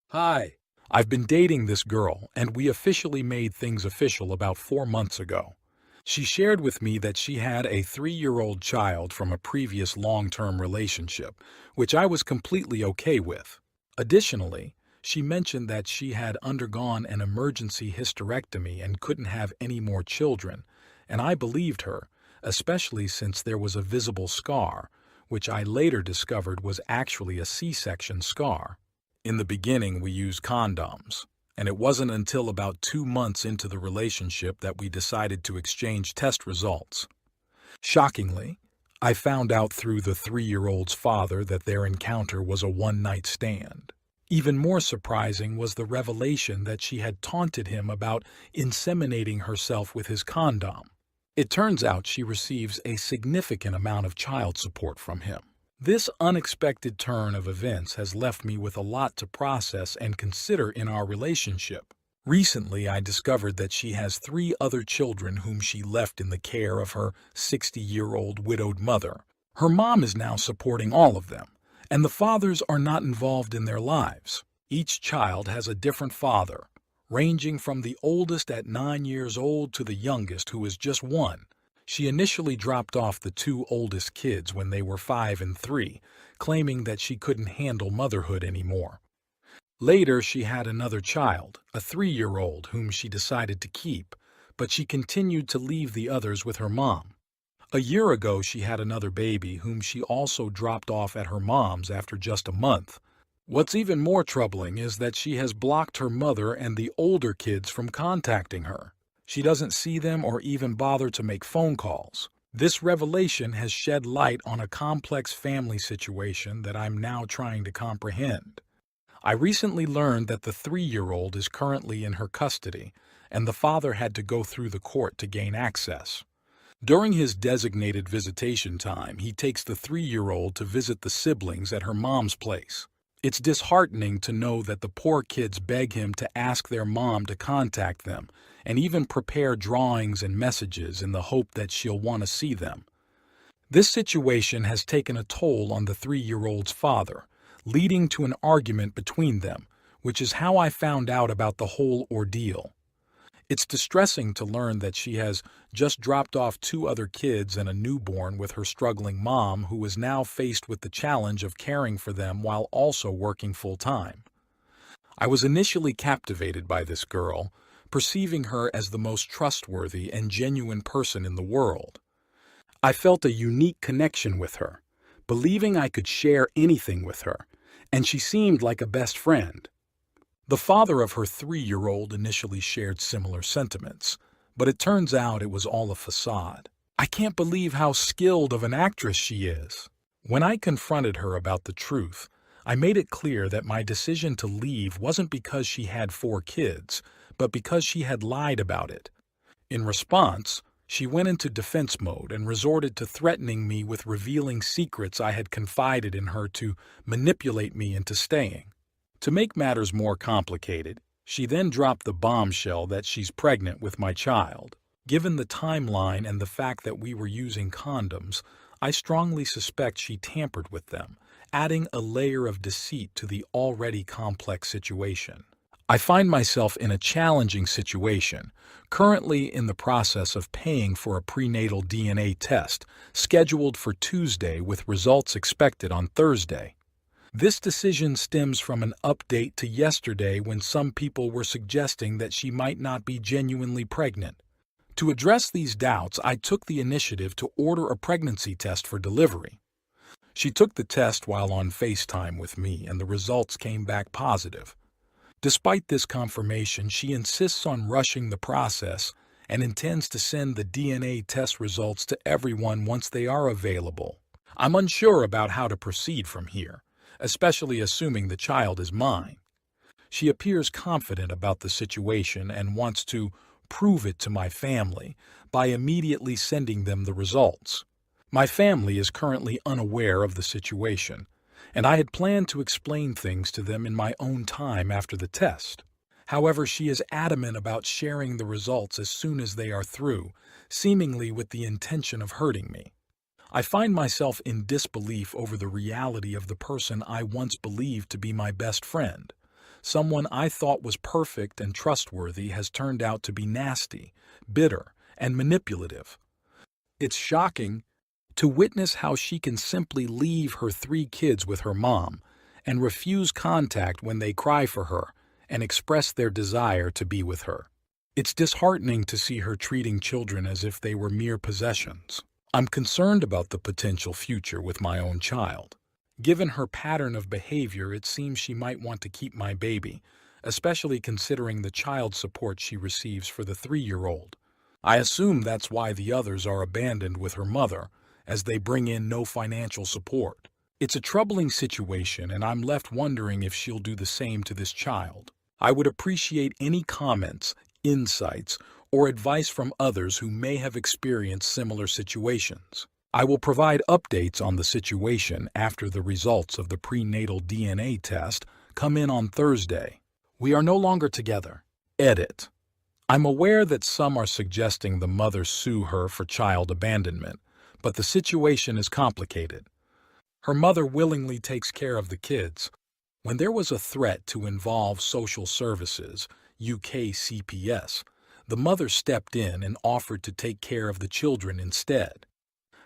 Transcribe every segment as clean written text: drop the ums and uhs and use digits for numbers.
Hi. I've been dating this girl, and we officially made things official about 4 months ago. She shared with me that she had a 3-year-old child from a previous long-term relationship, which I was completely okay with. Additionally, she mentioned that she had undergone an emergency hysterectomy and couldn't have any more children, and I believed her, especially since there was a visible scar, which I later discovered was actually a C-section scar. In the beginning, we used condoms, and it wasn't until about 2 months into the relationship that we decided to exchange test results. Shockingly, I found out through the 3-year-old's father that their encounter was a one-night stand. Even more surprising was the revelation that she had taunted him about inseminating herself with his condom. It turns out she receives a significant amount of child support from him. This unexpected turn of events has left me with a lot to process and consider in our relationship. Recently, I discovered that she has 3 other children whom she left in the care of her 60-year-old widowed mother. Her mom is now supporting all of them, and the fathers are not involved in their lives. Each child has a different father, ranging from the oldest at 9 years old to the youngest who is just 1. She initially dropped off the 2 oldest kids when they were 5 and 3, claiming that she couldn't handle motherhood anymore. Later, she had another child, a 3-year-old, whom she decided to keep, but she continued to leave the others with her mom. A year ago, she had another baby whom she also dropped off at her mom's after just a month. What's even more troubling is that she has blocked her mother and the older kids from contacting her. She doesn't see them or even bother to make phone calls. This revelation has shed light on a complex family situation that I'm now trying to comprehend. I recently learned that the 3-year-old is currently in her custody, and the father had to go through the court to gain access. During his designated visitation time, he takes the 3-year-old to visit the siblings at her mom's place. It's disheartening to know that the poor kids beg him to ask their mom to contact them and even prepare drawings and messages in the hope that she'll want to see them. This situation has taken a toll on the 3-year-old's father, leading to an argument between them, which is how I found out about the whole ordeal. It's distressing to learn that she has just dropped off 2 other kids and a newborn with her struggling mom, who is now faced with the challenge of caring for them while also working full-time. I was initially captivated by this girl, perceiving her as the most trustworthy and genuine person in the world. I felt a unique connection with her, believing I could share anything with her, and she seemed like a best friend. The father of her 3-year-old initially shared similar sentiments, but it turns out it was all a facade. I can't believe how skilled of an actress she is. When I confronted her about the truth, I made it clear that my decision to leave wasn't because she had 4 kids, but because she had lied about it. In response, she went into defense mode and resorted to threatening me with revealing secrets I had confided in her to manipulate me into staying. To make matters more complicated, she then dropped the bombshell that she's pregnant with my child. Given the timeline and the fact that we were using condoms, I strongly suspect she tampered with them, adding a layer of deceit to the already complex situation. I find myself in a challenging situation, currently in the process of paying for a prenatal DNA test, scheduled for Tuesday with results expected on Thursday. This decision stems from an update to yesterday when some people were suggesting that she might not be genuinely pregnant. To address these doubts, I took the initiative to order a pregnancy test for delivery. She took the test while on FaceTime with me, and the results came back positive. Despite this confirmation, she insists on rushing the process and intends to send the DNA test results to everyone once they are available. I'm unsure about how to proceed from here, especially assuming the child is mine. She appears confident about the situation and wants to prove it to my family by immediately sending them the results. My family is currently unaware of the situation, and I had planned to explain things to them in my own time after the test. However, she is adamant about sharing the results as soon as they are through, seemingly with the intention of hurting me. I find myself in disbelief over the reality of the person I once believed to be my best friend. Someone I thought was perfect and trustworthy has turned out to be nasty, bitter, and manipulative. It's shocking to witness how she can simply leave her 3 kids with her mom and refuse contact when they cry for her and express their desire to be with her. It's disheartening to see her treating children as if they were mere possessions. I'm concerned about the potential future with my own child. Given her pattern of behavior, it seems she might want to keep my baby, especially considering the child support she receives for the 3-year-old. I assume that's why the others are abandoned with her mother, as they bring in no financial support. It's a troubling situation, and I'm left wondering if she'll do the same to this child. I would appreciate any comments, insights, or advice from others who may have experienced similar situations. I will provide updates on the situation after the results of the prenatal DNA test come in on Thursday. We are no longer together. Edit. I'm aware that some are suggesting the mother sue her for child abandonment, but the situation is complicated. Her mother willingly takes care of the kids. When there was a threat to involve social services, UK CPS, the mother stepped in and offered to take care of the children instead.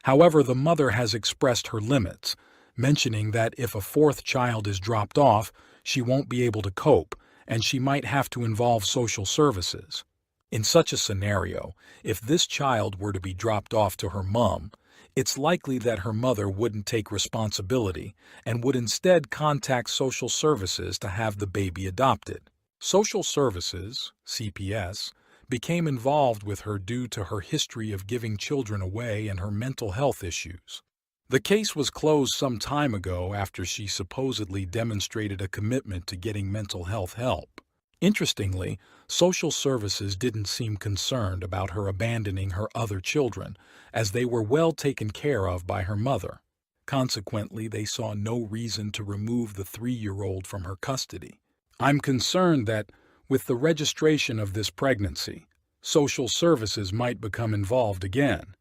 However, the mother has expressed her limits, mentioning that if a 4th child is dropped off, she won't be able to cope, and she might have to involve social services. In such a scenario, if this child were to be dropped off to her mom, it's likely that her mother wouldn't take responsibility and would instead contact social services to have the baby adopted. Social services, CPS, became involved with her due to her history of giving children away and her mental health issues. The case was closed some time ago after she supposedly demonstrated a commitment to getting mental health help. Interestingly, social services didn't seem concerned about her abandoning her other children, as they were well taken care of by her mother. Consequently, they saw no reason to remove the 3-year-old from her custody. I'm concerned that, with the registration of this pregnancy, social services might become involved again.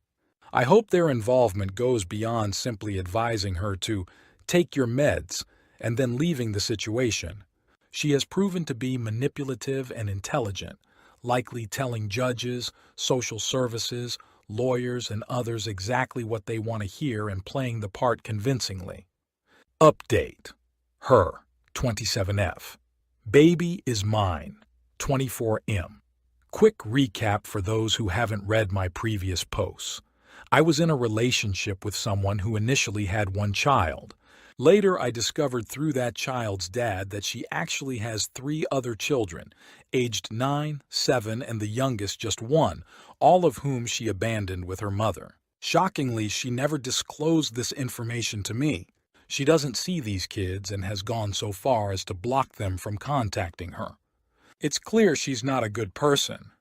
I hope their involvement goes beyond simply advising her to take your meds and then leaving the situation. She has proven to be manipulative and intelligent, likely telling judges, social services, lawyers, and others exactly what they want to hear and playing the part convincingly. Update. Her, 27F. Baby is mine, 24M. Quick recap for those who haven't read my previous posts. I was in a relationship with someone who initially had 1 child. Later, I discovered through that child's dad that she actually has 3 other children, aged 9, 7, and the youngest just 1, all of whom she abandoned with her mother. Shockingly, she never disclosed this information to me. She doesn't see these kids and has gone so far as to block them from contacting her. It's clear she's not a good person.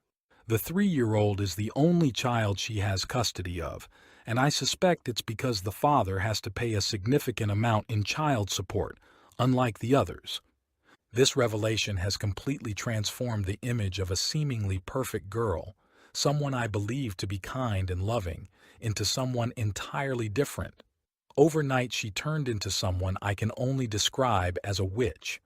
The 3-year-old is the only child she has custody of, and I suspect it's because the father has to pay a significant amount in child support, unlike the others. This revelation has completely transformed the image of a seemingly perfect girl, someone I believed to be kind and loving, into someone entirely different. Overnight, she turned into someone I can only describe as a witch.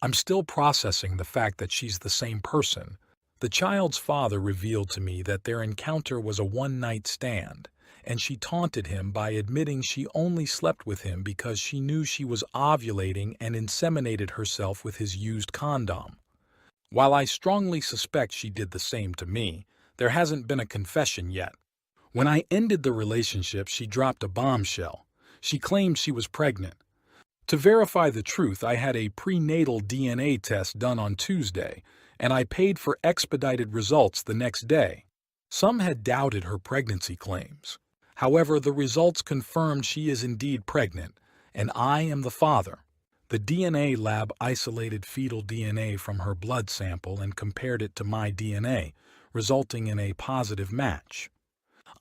I'm still processing the fact that she's the same person. The child's father revealed to me that their encounter was a one-night stand, and she taunted him by admitting she only slept with him because she knew she was ovulating and inseminated herself with his used condom. While I strongly suspect she did the same to me, there hasn't been a confession yet. When I ended the relationship, she dropped a bombshell. She claimed she was pregnant. To verify the truth, I had a prenatal DNA test done on Tuesday, and I paid for expedited results the next day. Some had doubted her pregnancy claims. However, the results confirmed she is indeed pregnant, and I am the father. The DNA lab isolated fetal DNA from her blood sample and compared it to my DNA, resulting in a positive match.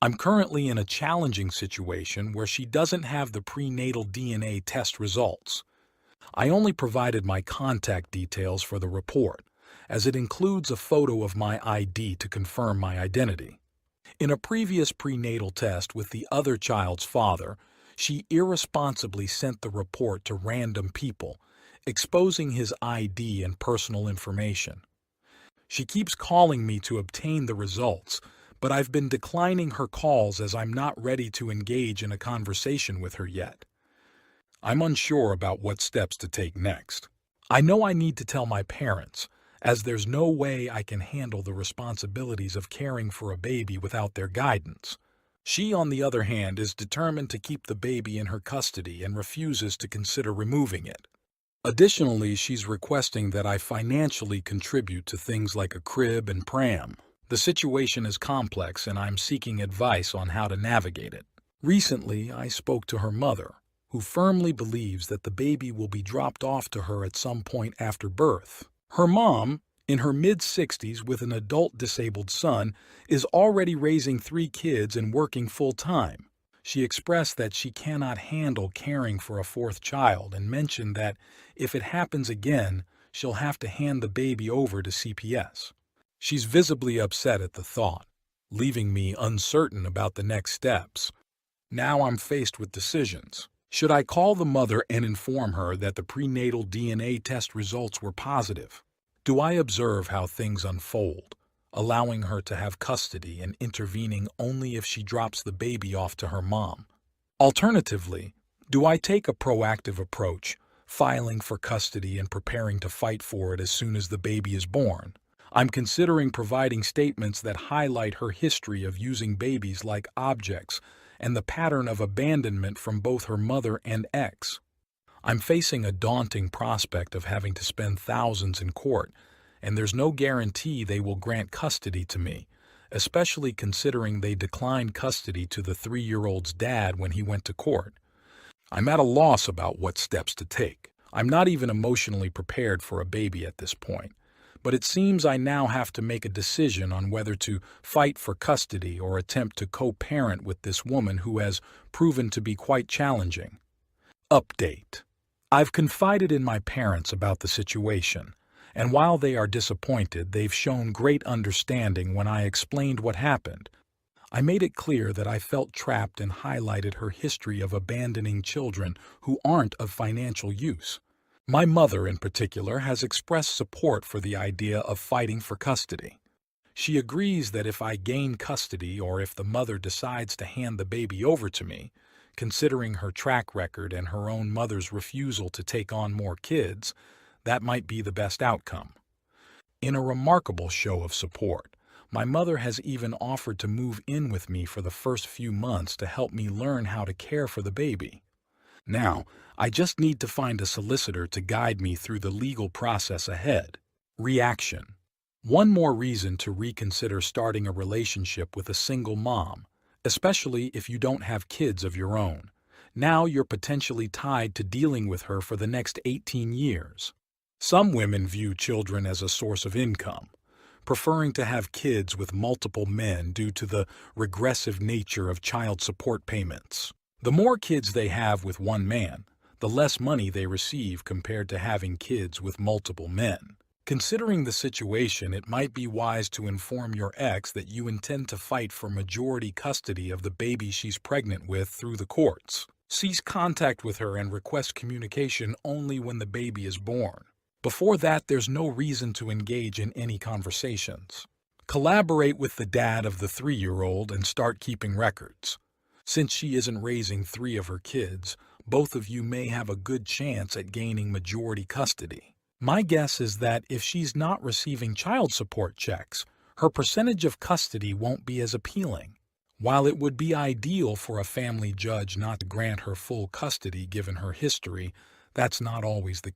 I'm currently in a challenging situation where she doesn't have the prenatal DNA test results. I only provided my contact details for the report, as it includes a photo of my ID to confirm my identity. In a previous prenatal test with the other child's father, she irresponsibly sent the report to random people, exposing his ID and personal information. She keeps calling me to obtain the results, but I've been declining her calls as I'm not ready to engage in a conversation with her yet. I'm unsure about what steps to take next. I know I need to tell my parents, as there's no way I can handle the responsibilities of caring for a baby without their guidance. She, on the other hand, is determined to keep the baby in her custody and refuses to consider removing it. Additionally, she's requesting that I financially contribute to things like a crib and pram. The situation is complex and I'm seeking advice on how to navigate it. Recently, I spoke to her mother, who firmly believes that the baby will be dropped off to her at some point after birth. Her mom, in her mid-60s with an adult disabled son, is already raising 3 kids and working full-time. She expressed that she cannot handle caring for a 4th child and mentioned that if it happens again, she'll have to hand the baby over to CPS. She's visibly upset at the thought, leaving me uncertain about the next steps. Now I'm faced with decisions. Should I call the mother and inform her that the prenatal DNA test results were positive? Do I observe how things unfold, allowing her to have custody and intervening only if she drops the baby off to her mom? Alternatively, do I take a proactive approach, filing for custody and preparing to fight for it as soon as the baby is born? I'm considering providing statements that highlight her history of using babies like objects and the pattern of abandonment from both her mother and ex. I'm facing a daunting prospect of having to spend thousands in court, and there's no guarantee they will grant custody to me, especially considering they declined custody to the 3-year-old's dad when he went to court. I'm at a loss about what steps to take. I'm not even emotionally prepared for a baby at this point, but it seems I now have to make a decision on whether to fight for custody or attempt to co-parent with this woman who has proven to be quite challenging. Update. I've confided in my parents about the situation, and while they are disappointed, they've shown great understanding when I explained what happened. I made it clear that I felt trapped and highlighted her history of abandoning children who aren't of financial use. My mother, in particular, has expressed support for the idea of fighting for custody. She agrees that if I gain custody or if the mother decides to hand the baby over to me, considering her track record and her own mother's refusal to take on more kids, that might be the best outcome. In a remarkable show of support, my mother has even offered to move in with me for the first few months to help me learn how to care for the baby. Now, I just need to find a solicitor to guide me through the legal process ahead. Reaction. One more reason to reconsider starting a relationship with a single mom, especially if you don't have kids of your own. Now you're potentially tied to dealing with her for the next 18 years. Some women view children as a source of income, preferring to have kids with multiple men due to the regressive nature of child support payments. The more kids they have with one man, the less money they receive compared to having kids with multiple men. Considering the situation, it might be wise to inform your ex that you intend to fight for majority custody of the baby she's pregnant with through the courts. Cease contact with her and request communication only when the baby is born. Before that, there's no reason to engage in any conversations. Collaborate with the dad of the 3-year-old and start keeping records. Since she isn't raising 3 of her kids, both of you may have a good chance at gaining majority custody. My guess is that if she's not receiving child support checks, her percentage of custody won't be as appealing. While it would be ideal for a family judge not to grant her full custody given her history, that's not always the